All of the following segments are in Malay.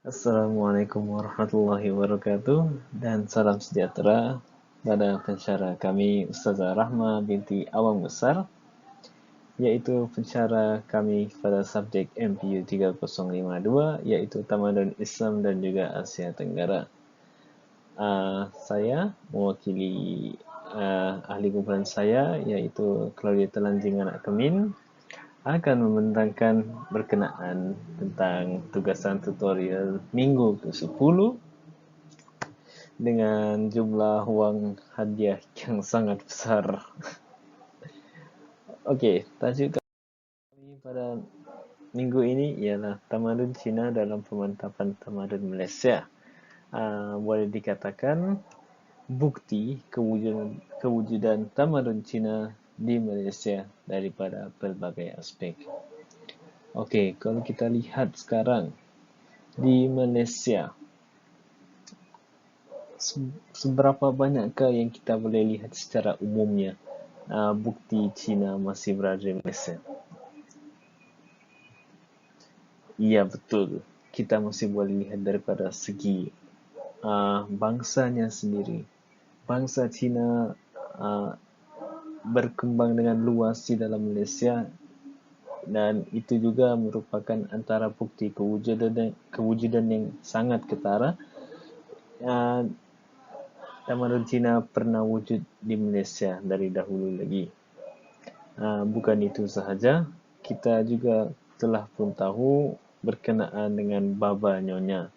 Assalamualaikum warahmatullahi wabarakatuh dan salam sejahtera pada pensyarah kami Ustazah Rahma binti Awang Besar, yaitu pensyarah kami pada subjek MPU 3052 yaitu Tamadun Islam dan juga Asia Tenggara. Saya mewakili ahli kumpulan saya yaitu Claudia Telanjing Anak Kemin akan membentangkan berkenaan tentang tugasan tutorial minggu ke-10 dengan jumlah wang hadiah yang sangat besar. Okey, tajuk kami pada minggu ini ialah Tamadun Cina dalam pemantapan tamadun Malaysia. Boleh dikatakan bukti kewujudan tamadun Cina di Malaysia daripada pelbagai aspek. Okey, kalau kita lihat sekarang di Malaysia, seberapa banyakkah yang kita boleh lihat secara umumnya bukti Cina masih berada di Malaysia? Ya, betul. Kita masih boleh lihat daripada segi bangsanya sendiri. Bangsa Cina berkembang dengan luas di dalam Malaysia dan itu juga merupakan antara bukti kewujudan yang sangat ketara. Tamadun Cina pernah wujud di Malaysia dari dahulu lagi. Bukan itu sahaja, kita juga telah pun tahu berkenaan dengan Baba Nyonya.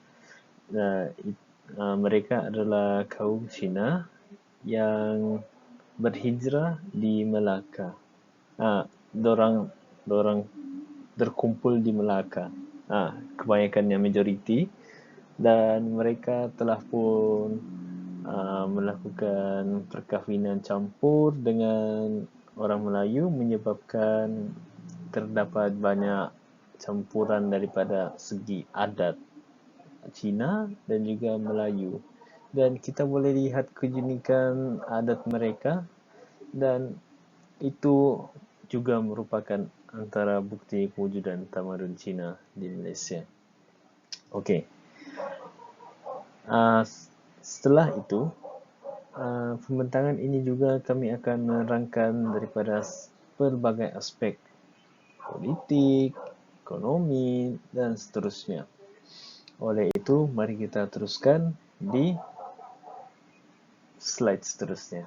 Mereka adalah kaum Cina yang berhijrah di Melaka. Dorang terkumpul di Melaka. Kebanyakannya majoriti, dan mereka telah pun melakukan perkahwinan campur dengan orang Melayu, menyebabkan terdapat banyak campuran daripada segi adat Cina dan juga Melayu. Dan kita boleh lihat keunikan adat mereka, dan itu juga merupakan antara bukti kewujudan tamadun Cina di Malaysia. Okey. Setelah itu, pembentangan ini juga kami akan menerangkan daripada pelbagai aspek politik, ekonomi, dan seterusnya. Oleh itu, mari kita teruskan di slide seterusnya.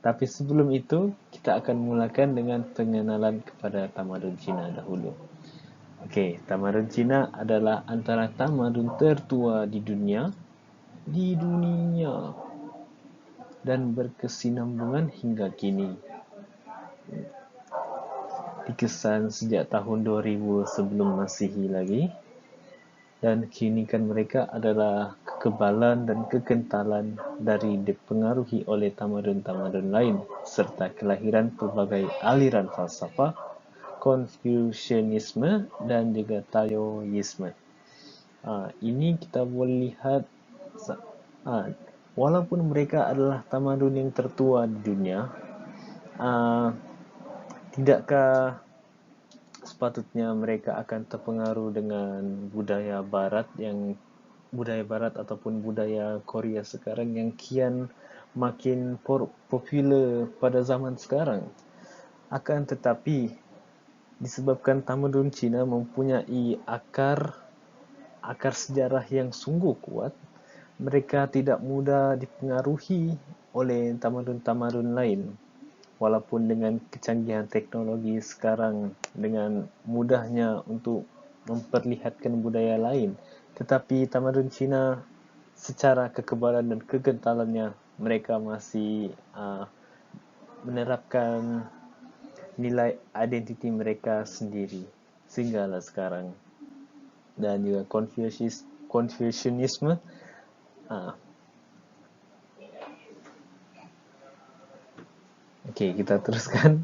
Tapi sebelum itu, kita akan mulakan dengan pengenalan kepada tamadun Cina dahulu. Okey, tamadun Cina adalah antara tamadun tertua di dunia dan berkesinambungan hingga kini. Dikesan sejak tahun 2000 sebelum Masihi lagi, dan keunikan mereka adalah kekebalan dan kekentalan dari dipengaruhi oleh tamadun-tamadun lain serta kelahiran pelbagai aliran falsafah, Konfusianisme dan juga Taoisme. Ini kita boleh lihat, walaupun mereka adalah tamadun yang tertua di dunia, tidakkah sepatutnya mereka akan terpengaruh dengan budaya barat ataupun budaya Korea sekarang yang kian makin popular pada zaman sekarang? Akan tetapi, disebabkan tamadun Cina mempunyai akar sejarah yang sungguh kuat, mereka tidak mudah dipengaruhi oleh tamadun-tamadun lain. Walaupun dengan kecanggihan teknologi sekarang, dengan mudahnya untuk memperlihatkan budaya lain, tetapi tamadun Cina secara kekebalan dan kekentalannya, mereka masih menerapkan nilai identiti mereka sendiri sehinggalah sekarang. Dan juga Konfusianisme. Okey, kita teruskan.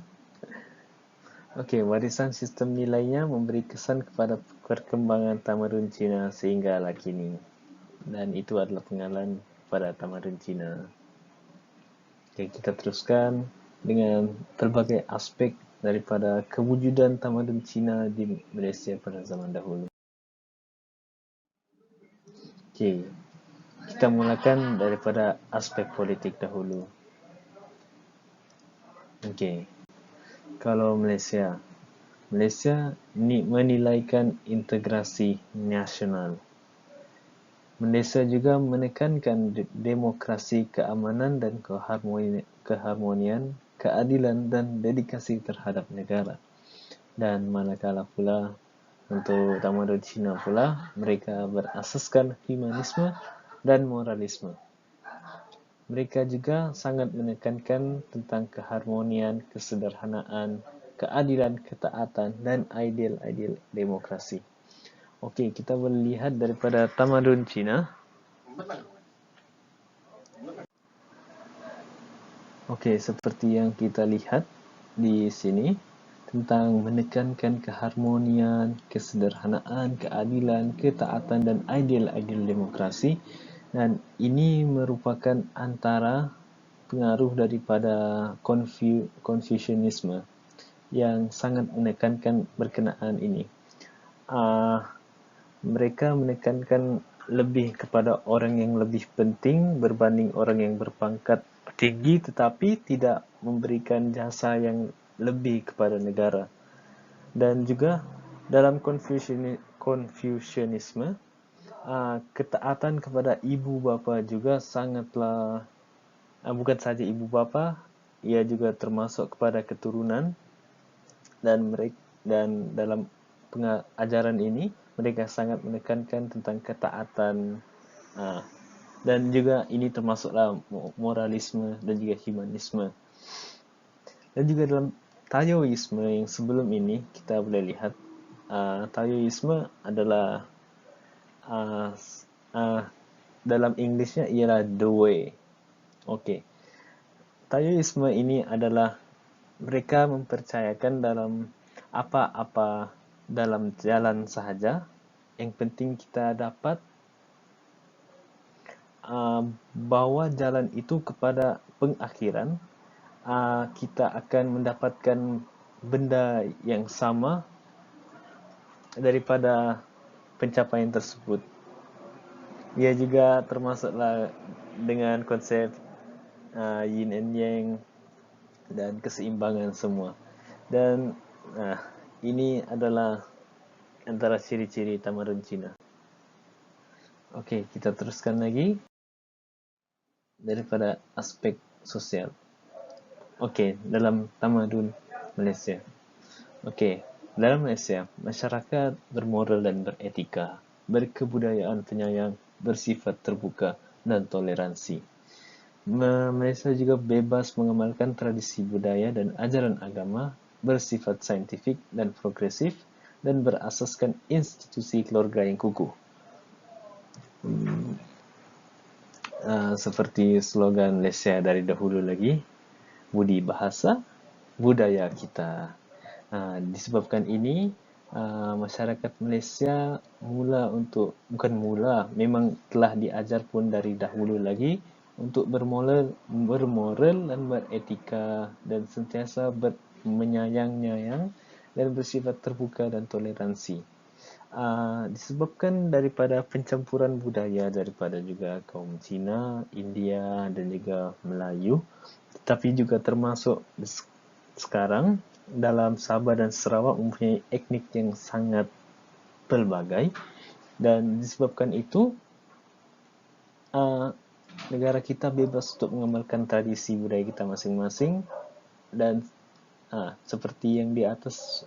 Okey, warisan sistem nilainya memberi kesan kepada perkembangan tamadun Cina sehinggalah kini. Dan itu adalah pengenalan pada tamadun Cina. Okey, kita teruskan. dengan berbagai aspek daripada kewujudan tamadun Cina di Malaysia pada zaman dahulu. Okey, kita mulakan daripada aspek politik dahulu. Okey, kalau Malaysia menilaikan integrasi nasional. Malaysia juga menekankan demokrasi, keamanan dan keharmonian, keadilan dan dedikasi terhadap negara. Dan manakala pula untuk tamadun Cina pula, mereka berasaskan humanisme dan moralisme. Mereka juga sangat menekankan tentang keharmonian, kesederhanaan, keadilan, ketaatan dan ideal-ideal demokrasi. Okey, kita boleh lihat daripada tamadun Cina. Okey, seperti yang kita lihat di sini tentang menekankan keharmonian, kesederhanaan, keadilan, ketaatan dan ideal-ideal demokrasi, dan ini merupakan antara pengaruh daripada Confucianisme yang sangat menekankan berkenaan ini. Mereka menekankan lebih kepada orang yang lebih penting berbanding orang yang berpangkat tinggi tetapi tidak memberikan jasa yang lebih kepada negara. Dan juga dalam Confucianisme, ketaatan kepada ibu bapa juga sangatlah, bukan saja ibu bapa, ia juga termasuk kepada keturunan, dan dalam ajaran ini mereka sangat menekankan tentang ketaatan, dan juga ini termasuklah moralisme dan juga humanisme. Dan juga dalam Taoisme yang sebelum ini kita boleh lihat, Taoisme adalah dalam Englishnya ialah the way. Okey, Taoisme ini adalah mereka mempercayakan dalam apa-apa dalam jalan sahaja. Yang penting kita dapat bawa jalan itu kepada pengakhiran, kita akan mendapatkan benda yang sama daripada pencapaian tersebut. Ia juga termasuklah dengan konsep yin and yang dan keseimbangan semua. Dan ini adalah antara ciri-ciri tamadun Cina. Okey, kita teruskan lagi daripada aspek sosial. Okey, dalam tamadun Malaysia. Okey, dalam Malaysia, masyarakat bermoral dan beretika, berkebudayaan penyayang, bersifat terbuka dan toleransi. Malaysia juga bebas mengamalkan tradisi budaya dan ajaran agama, bersifat saintifik dan progresif, dan berasaskan institusi keluarga yang kukuh. Seperti slogan Malaysia dari dahulu lagi, budi bahasa, budaya kita. Disebabkan ini, masyarakat Malaysia memang telah diajar pun dari dahulu lagi untuk bermoral dan beretika dan sentiasa menyayang dan bersifat terbuka dan toleransi. Disebabkan daripada pencampuran budaya daripada juga kaum Cina, India dan juga Melayu, tetapi juga termasuk sekarang dalam Sabah dan Sarawak mempunyai etnik yang sangat pelbagai, dan disebabkan itu negara kita bebas untuk mengamalkan tradisi budaya kita masing-masing, dan seperti yang di atas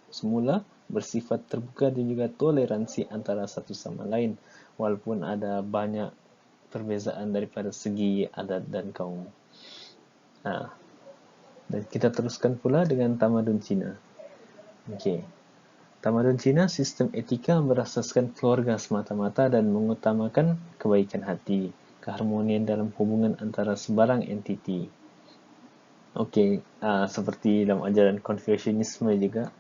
semula, bersifat terbuka dan juga toleransi antara satu sama lain walaupun ada banyak perbezaan daripada segi adat dan kaum. Dan kita teruskan pula dengan tamadun Cina. Okey. Tamadun Cina, sistem etika berasaskan keluarga semata-mata dan mengutamakan kebaikan hati, keharmonian dalam hubungan antara sebarang entiti. Okey, seperti dalam ajaran Confucianisme juga,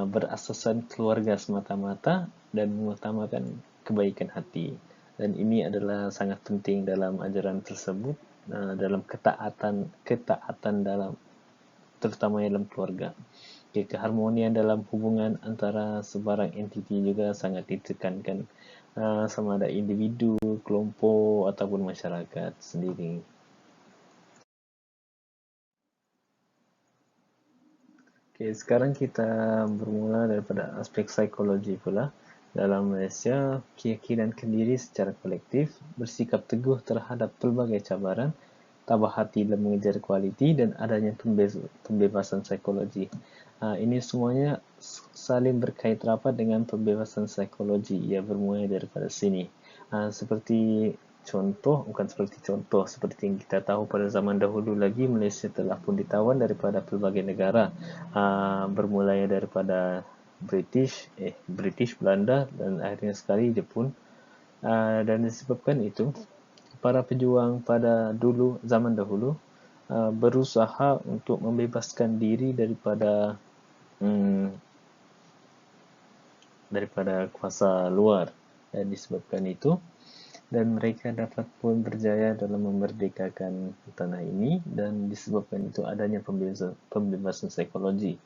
berasasan keluarga semata-mata dan mengutamakan kebaikan hati. Dan ini adalah sangat penting dalam ajaran tersebut, dalam ketaatan dalam terutama dalam keluarga. Okay, keharmonian dalam hubungan antara sebarang entiti juga sangat ditekankan, sama ada individu, kelompok ataupun masyarakat sendiri. Okay, sekarang kita bermula daripada aspek psikologi pula. Dalam Malaysia, keyakinan kendiri secara kolektif, bersikap teguh terhadap pelbagai cabaran, tabah hati dalam mengejar kualiti dan adanya pembebasan psikologi. Ini semuanya saling berkait rapat dengan pembebasan psikologi. Ia bermula daripada sini. Seperti seperti yang kita tahu pada zaman dahulu lagi, Malaysia telah pun ditawan daripada pelbagai negara, bermulai daripada British, Belanda dan akhirnya sekali Jepun. Dan disebabkan itu, para pejuang pada zaman dahulu berusaha untuk membebaskan diri daripada kuasa luar, dan disebabkan itu dan mereka dapat pun berjaya dalam memerdekakan tanah ini, dan disebabkan itu adanya pembebasan psikologi,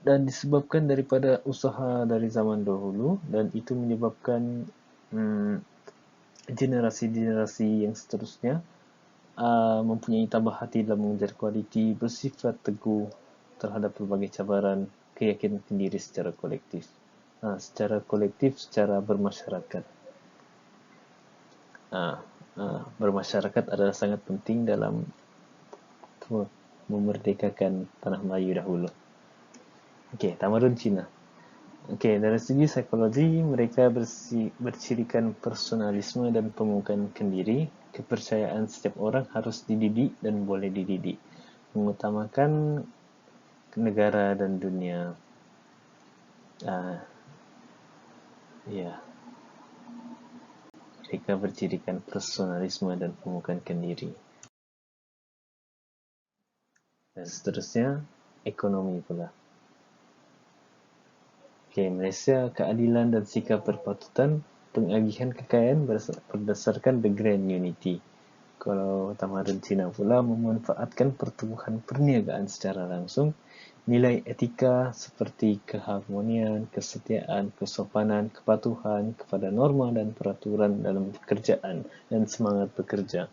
dan disebabkan daripada usaha dari zaman dahulu, dan itu menyebabkan generasi-generasi yang seterusnya mempunyai tabah hati dalam mengejar kualiti, bersifat teguh terhadap berbagai cabaran, keyakinan sendiri secara kolektif, secara bermasyarakat. Bermasyarakat adalah sangat penting dalam memerdekakan tanah Melayu dahulu. Okey, tamadun Cina. Okey, dari segi psikologi, mereka bercirikan personalisme dan pemukaan kendiri, kepercayaan setiap orang harus dididik dan boleh dididik, mengutamakan negara dan dunia. Mereka bercirikan personalisme dan pemukaan diri. Dan seterusnya, ekonomi pula. Okay, Malaysia, keadilan dan sikap berpatutan, pengagihan kekayaan berdasarkan the grand unity. Kalau tamadun Cina pula memanfaatkan pertumbuhan perniagaan secara langsung, nilai etika seperti keharmonian, kesetiaan, kesopanan, kepatuhan kepada norma dan peraturan dalam pekerjaan dan semangat bekerja.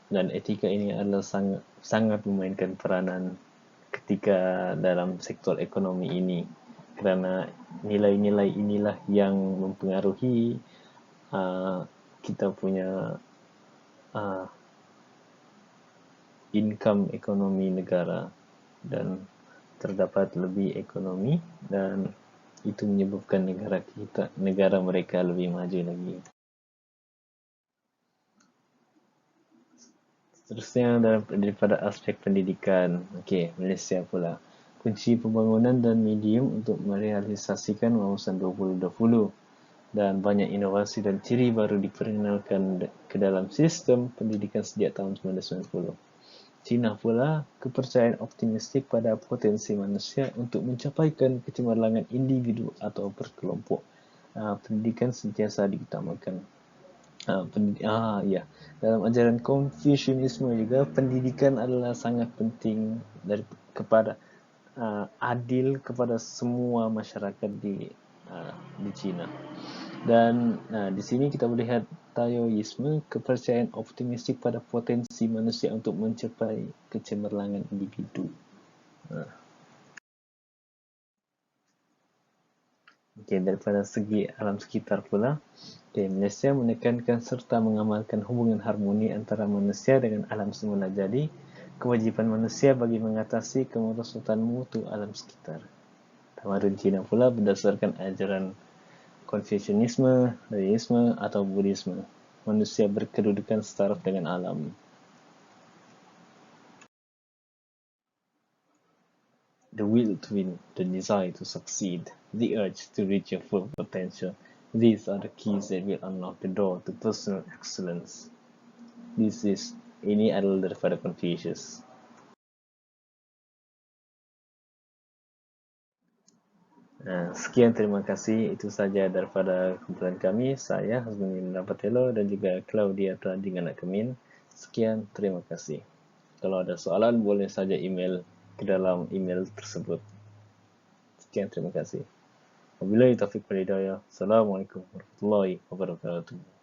Dan etika ini adalah sangat memainkan peranan ketika dalam sektor ekonomi ini, kerana nilai-nilai inilah yang mempengaruhi kita punya income ekonomi negara, dan terdapat lebih ekonomi, dan itu menyebabkan negara mereka lebih maju lagi. Seterusnya daripada aspek pendidikan. Okey, Malaysia pula. Kunci pembangunan dan medium untuk merealisasikan wawasan 2020, dan banyak inovasi dan ciri baru diperkenalkan ke dalam sistem pendidikan sejak tahun 1990. Cina pula, kepercayaan optimistik pada potensi manusia untuk mencapaikan kecemerlangan individu atau berkelompok. Pendidikan sentiasa diutamakan. Dalam ajaran Konfusianisme juga, pendidikan adalah sangat penting kepada adil kepada semua masyarakat di Cina. Dan di sini kita melihat Taoisme, kepercayaan optimistik pada potensi manusia untuk mencapai kecemerlangan individu. Okey, daripada segi alam sekitar pula, Malaysia menekankan serta mengamalkan hubungan harmoni antara manusia dengan alam semula jadi, kewajipan manusia bagi mengatasi kemerosotan mutu alam sekitar. Tamadun Cina pula berdasarkan ajaran Konfusianisme, Taoisme atau Buddhisme, manusia berkedudukan setara dengan alam. The will to win, the desire to succeed, the urge to reach your full potential. These are the keys that will unlock the door to personal excellence. Ini adalah daripada Confucius. Sekian, terima kasih. Itu saja daripada kumpulan kami. Saya, Hazmin Rapatelo, dan juga Claudia Pradingana Kemin. Sekian, terima kasih. Kalau ada soalan, boleh saja email ke dalam email tersebut. Sekian, terima kasih. Wabillahi taufiq wal hidayah. Assalamualaikum warahmatullahi wabarakatuh.